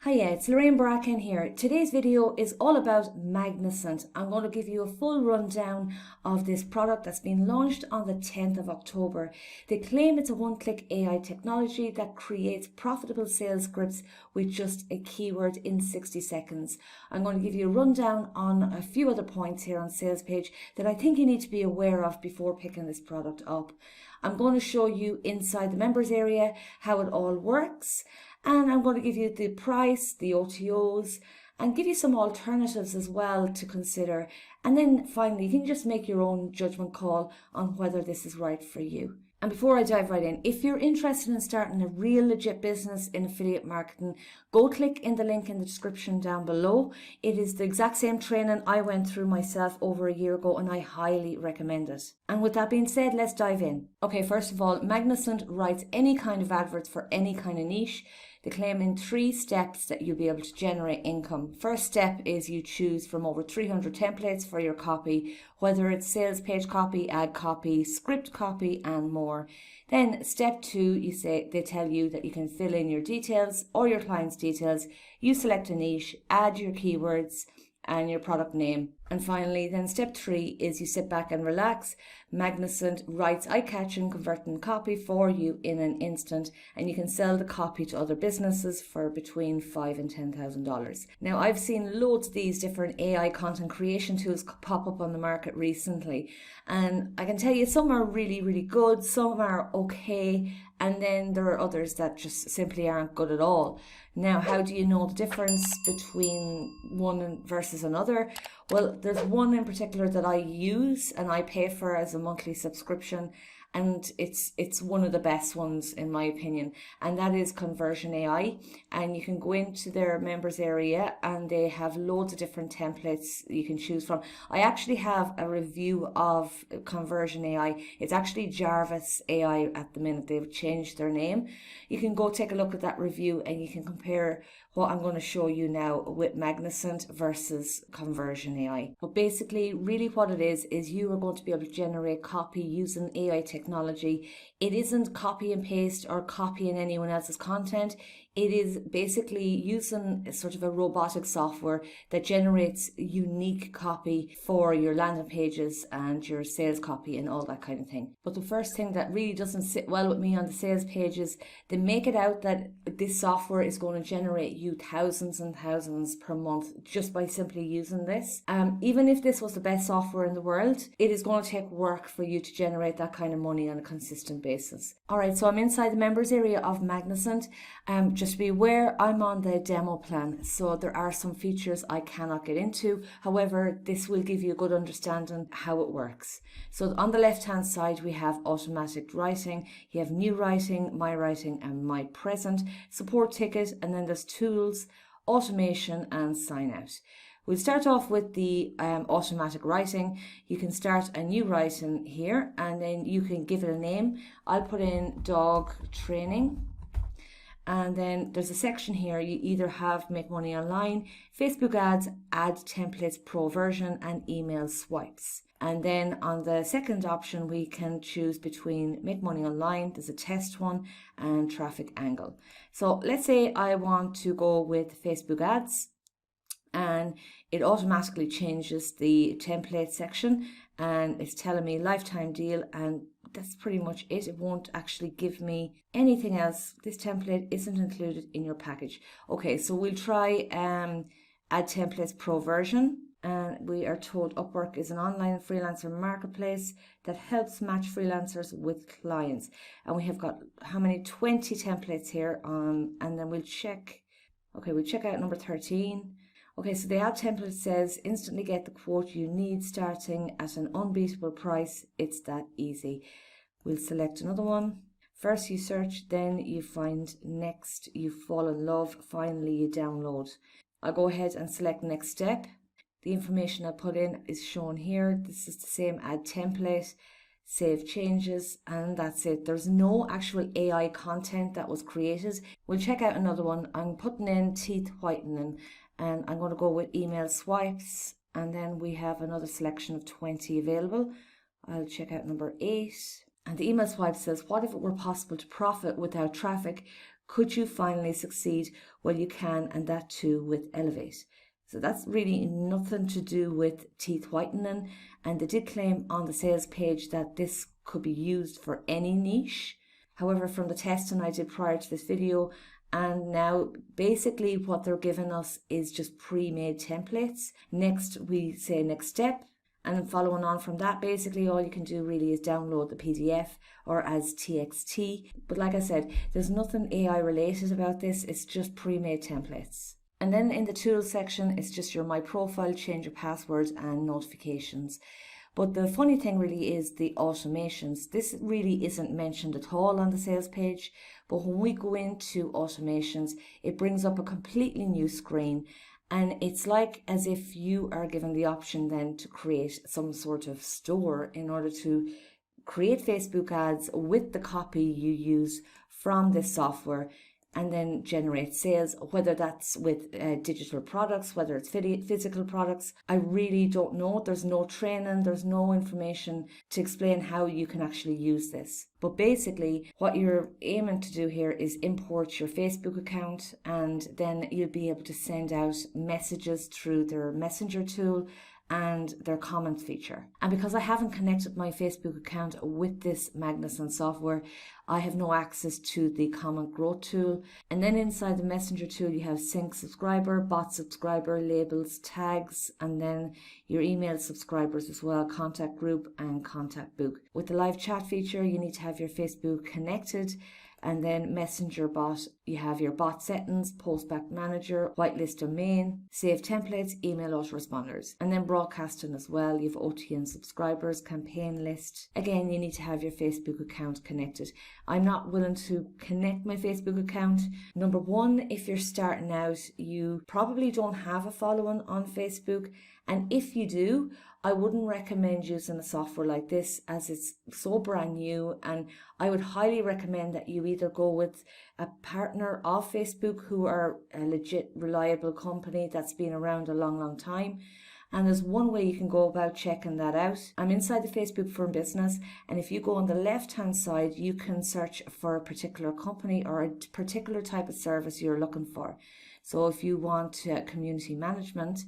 Hiya, it's Lorraine Bracken here. Today's video is all about Magnizent. I'm going to give you a full rundown of this product that's been launched on the 10th of October. They claim it's a one-click AI technology that creates profitable sales scripts with just a keyword in 60 seconds. I'm going to give you a rundown on a few other points here on sales page that I think you need to be aware of before picking this product up. I'm going to show you inside the members area how it all works. And I'm going to give you the price, the OTOs, and give you some alternatives as well to consider. And then finally, you can just make your own judgment call on whether this is right for you. And before I dive right in, if you're interested in starting a real legit business in affiliate marketing, go click in the link in the description down below. It is the exact same training I went through myself over a year ago, and I highly recommend it. And with that being said, let's dive in. Okay, first of all, Magnizent writes any kind of adverts for any kind of niche. They claim in 3 steps that you'll be able to generate income. First step is you choose from over 300 templates for your copy, whether it's sales page copy, ad copy, script copy, and more. Then step 2, they tell you that you can fill in your details or your client's details. You select a niche, add your keywords and your product name. And finally, then step 3 is you sit back and relax. Magnizent writes eye-catching, converting copy for you in an instant, and you can sell the copy to other businesses for between $5,000 and $10,000. Now, I've seen loads of these different AI content creation tools pop up on the market recently, and I can tell you some are really, really good, some are okay, and then there are others that just simply aren't good at all. Now, how do you know the difference between one versus another? Well, there's one in particular that I use and I pay for as a monthly subscription, and it's one of the best ones in my opinion, and that is Conversion AI. And you can go into their members area and they have loads of different templates you can choose from. I actually have a review of Conversion AI. It's actually Jarvis AI at the minute. They've changed their name. You can go take a look at that review and you can compare what I'm going to show you now with Magnizent versus Conversion AI. But basically, really what it is you are going to be able to generate copy using AI technology. It isn't copy and paste or copying anyone else's content. It is basically using sort of a robotic software that generates unique copy for your landing pages and your sales copy and all that kind of thing. But the first thing that really doesn't sit well with me on the sales pages, they make it out that this software is going to generate you thousands and thousands per month just by simply using this. Even if this was the best software in the world, it is going to take work for you to generate that kind of money on a consistent basis. Alright, so I'm inside the members area of Magnizent. Just be aware, I'm on the demo plan, so there are some features I cannot get into. However, this will give you a good understanding how it works. So on the left hand side we have automatic writing, you have new writing, my writing and my present, support ticket, and then there's tools, automation and sign out. We'll start off with the automatic writing. You can start a new writing here and then you can give it a name. I'll put in dog training. And then there's a section here, you either have Make Money Online, Facebook ads, Ad Templates Pro version, and email swipes. And then on the second option, we can choose between Make Money Online, there's a test one, and Traffic Angle. So let's say I want to go with Facebook ads, and it automatically changes the template section, and it's telling me lifetime deal, and that's pretty much it. It won't actually give me anything else. This template isn't included in your package. Okay, so we'll try Ad Templates Pro version, and we are told Upwork is an online freelancer marketplace that helps match freelancers with clients, and we have got how many 20 templates here, and then we'll check. Okay, we'll check out number 13. Okay, so the ad template says instantly get the quote you need starting at an unbeatable price. It's that easy. We'll select another one. First you search, then you find, next you fall in love, finally you download. I'll go ahead and select next step. The information I put in is shown here. This is the same ad template. Save changes, and that's it. There's no actual AI content that was created. We'll check out another one. I'm putting in teeth whitening, and I'm going to go with email swipes, and then we have another selection of 20 available. I'll check out number 8, and the email swipe says, what if it were possible to profit without traffic? Could you finally succeed? Well, you can, and that too with Elevate. So that's really nothing to do with teeth whitening, and they did claim on the sales page that this could be used for any niche. However, from the testing I did prior to this video, and now basically what they're giving us is just pre-made templates. Next, we say next step. And then following on from that, basically all you can do really is download the PDF or as TXT. But like I said, there's nothing AI related about this. It's just pre-made templates. And then in the tools section, it's just your My Profile, change your password and notifications. But the funny thing really is the automations. This really isn't mentioned at all on the sales page. But when we go into automations, it brings up a completely new screen. And it's like as if you are given the option then to create some sort of store in order to create Facebook ads with the copy you use from this software and then generate sales, whether that's with digital products, whether it's physical products. I really don't know. There's no training, there's no information to explain how you can actually use this. But basically, what you're aiming to do here is import your Facebook account, and then you'll be able to send out messages through their messenger tool and their comment feature. And because I haven't connected my Facebook account with this Magnizent software, I have no access to the comment growth tool. And then inside the messenger tool, you have sync subscriber, bot subscriber, labels, tags, and then your email subscribers as well, contact group and contact book. With the live chat feature, you need to have your Facebook connected. And then messenger bot, you have your bot settings, postback manager, whitelist domain, save templates, email autoresponders, and then broadcasting as well. You have OTN subscribers, campaign list. Again, you need to have your Facebook account connected. I'm not willing to connect my Facebook account. Number one, if you're starting out, you probably don't have a following on Facebook. And if you do, I wouldn't recommend using a software like this as it's so brand new, and I would highly recommend that you either go with a partner of Facebook who are a legit, reliable company that's been around a long time. And there's one way you can go about checking that out. I'm inside the Facebook for Business, and if you go on the left hand side, you can search for a particular company or a particular type of service you're looking for. So if you want community management,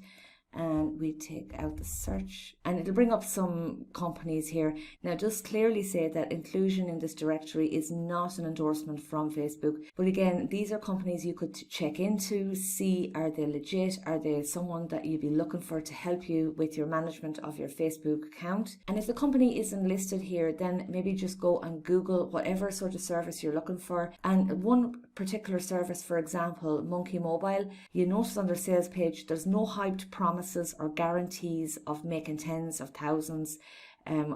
and we take out the search and it'll bring up some companies here. Now, just clearly say that inclusion in this directory is not an endorsement from Facebook, but again, these are companies you could check into, see are they legit, are they someone that you'd be looking for to help you with your management of your Facebook account. And if the company isn't listed here, then maybe just go and Google whatever sort of service you're looking for. And one particular service, for example, Monkey Mobile, you notice on their sales page there's no hyped promises or guarantees of making tens of thousands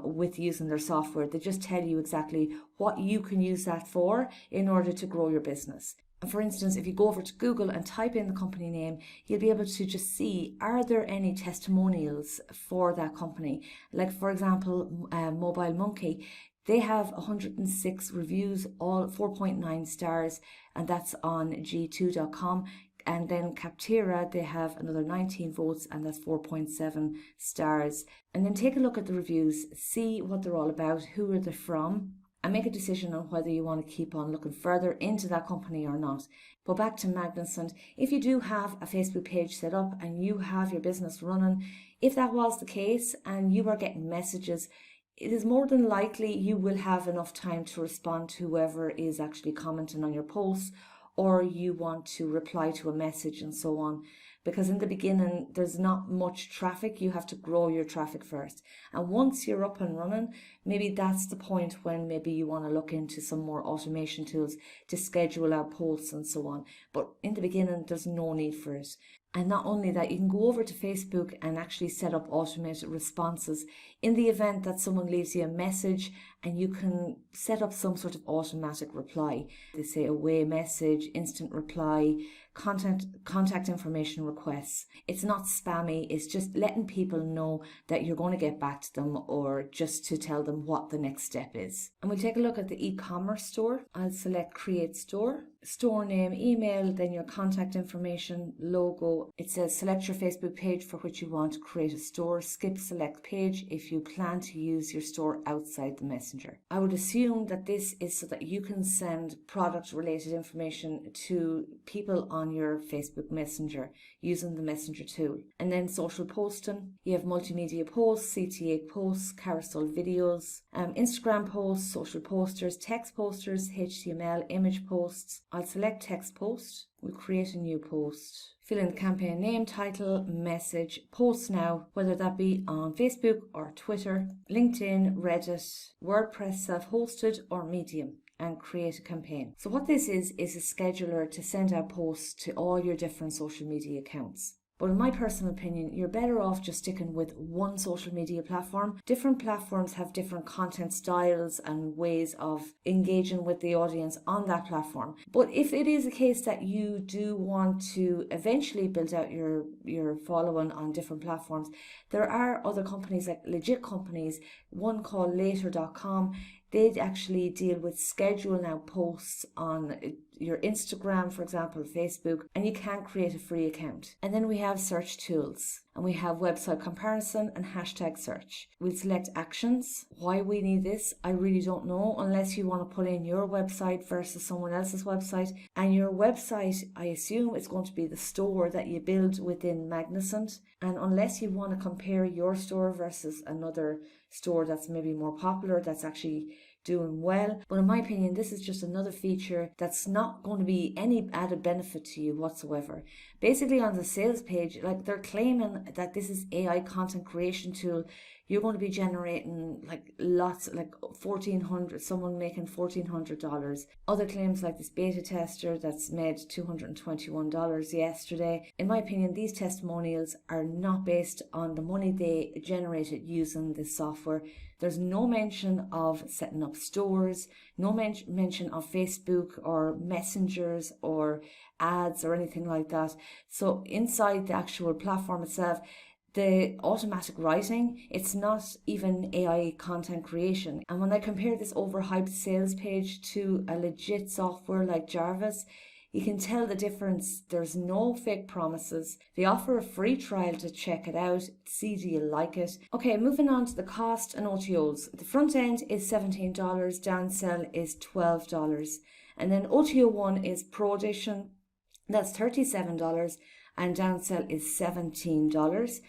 with using their software. They just tell you exactly what you can use that for in order to grow your business. And for instance, if you go over to Google and type in the company name, you'll be able to just see, are there any testimonials for that company? Like, for example, Mobile Monkey, they have 106 reviews, all 4.9 stars, and that's on g2.com. And then Captera, they have another 19 votes, and that's 4.7 stars. And then take a look at the reviews, see what they're all about, who are they from, and make a decision on whether you want to keep on looking further into that company or not. But back to Magnizent, if you do have a Facebook page set up and you have your business running, if that was the case and you are getting messages, it is more than likely you will have enough time to respond to whoever is actually commenting on your posts, or you want to reply to a message and so on. Because in the beginning, there's not much traffic. You have to grow your traffic first. And once you're up and running, maybe that's the point when maybe you want to look into some more automation tools to schedule out posts and so on. But in the beginning, there's no need for it. And not only that, you can go over to Facebook and actually set up automated responses in the event that someone leaves you a message, and you can set up some sort of automatic reply. They say away message, instant reply, contact information requests. It's not spammy, it's just letting people know that you're going to get back to them, or just to tell them what the next step is. And we'll take a look at the e-commerce store. I'll select create store, store name, email, then your contact information, logo. It says select your Facebook page for which you want to create a store, skip select page if you plan to use your store outside the messenger. I would assume that this is so that you can send product related information to people on your Facebook Messenger using the Messenger tool. And then social posting, you have multimedia posts, CTA posts, carousel videos, Instagram posts, social posters, text posters, HTML, image posts. I'll select text post. We'll create a new post. Fill in the campaign name, title, message, post now, whether that be on Facebook or Twitter, LinkedIn, Reddit, WordPress, self-hosted or Medium, and create a campaign. So what this is a scheduler to send out posts to all your different social media accounts. But in my personal opinion, you're better off just sticking with one social media platform. Different platforms have different content styles and ways of engaging with the audience on that platform. But if it is a case that you do want to eventually build out your following on different platforms, there are other companies, like legit companies, one called later.com. They actually deal with scheduling out posts on your Instagram, for example, Facebook, and you can create a free account. And then we have search tools, and we have website comparison and hashtag search. We'll select actions. Why we need this, I really don't know, unless you want to put in your website versus someone else's website. And your website, I assume, is going to be the store that you build within Magnizent. And unless you want to compare your store versus another store that's maybe more popular, that's actually doing well. But in my opinion, this is just another feature that's not going to be any added benefit to you whatsoever. Basically, on the sales page, like, they're claiming that this is AI content creation tool. You're going to be generating like lots, like $1,400, someone making $1,400. Other claims like this beta tester that's made $221 yesterday. In my opinion, these testimonials are not based on the money they generated using this software. There's no mention of setting up stores, no mention of Facebook or messengers or ads or anything like that. So inside the actual platform itself, the automatic writing, it's not even AI content creation. And when I compare this overhyped sales page to a legit software like Jarvis, you can tell the difference. There's no fake promises. They offer a free trial to check it out, see do you like it. Okay, moving on to the cost and OTOs. The front end is $17, downsell is $12. And then OTO 1 is Pro Edition, that's $37, and downsell is $17.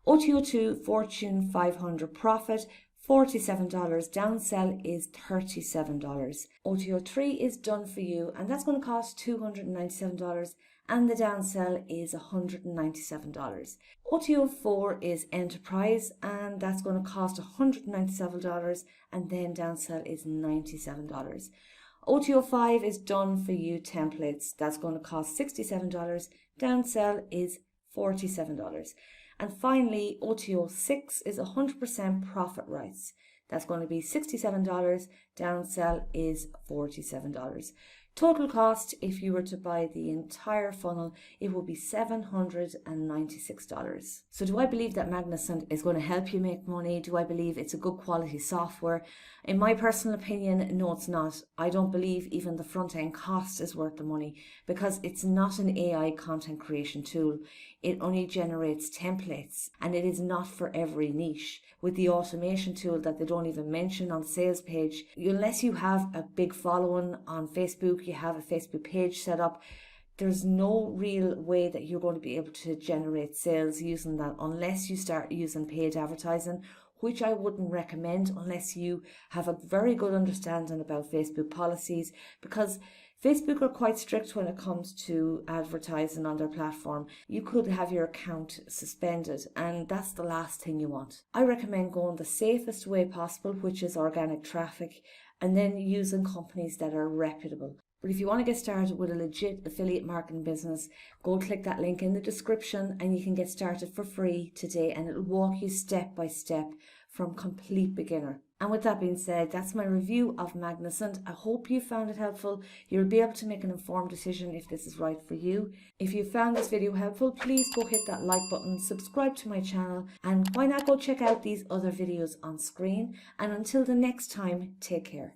OTO 2 Fortune 500 Profit, $47, downsell is $37. OTO 3 is Done For You, and that's going to cost $297, and the downsell is $197. OTO 4 is Enterprise, and that's going to cost $197, and then downsell is $97. OTO 5 is Done For You Templates, that's going to cost $67, downsell is $47. And finally, OTO 6 is 100% profit rights. That's going to be $67, downsell is $47. Total cost, if you were to buy the entire funnel, it would be $796. So do I believe that Magnizent is going to help you make money? Do I believe it's a good quality software? In my personal opinion, no, it's not. I don't believe even the front end cost is worth the money, because it's not an AI content creation tool. It only generates templates, and it is not for every niche. With the automation tool that they don't even mention on the sales page, unless you have a big following on Facebook, you have a Facebook page set up, there's no real way that you're going to be able to generate sales using that unless you start using paid advertising, which I wouldn't recommend unless you have a very good understanding about Facebook policies, because Facebook are quite strict when it comes to advertising on their platform. You could have your account suspended, and that's the last thing you want. I recommend going the safest way possible, which is organic traffic, and then using companies that are reputable. But if you want to get started with a legit affiliate marketing business, go click that link in the description and you can get started for free today, and it'll walk you step by step from complete beginner. And with that being said, that's my review of Magnizent. I hope you found it helpful. You'll be able to make an informed decision if this is right for you. If you found this video helpful, please go hit that like button, subscribe to my channel, and why not go check out these other videos on screen. And until the next time, take care.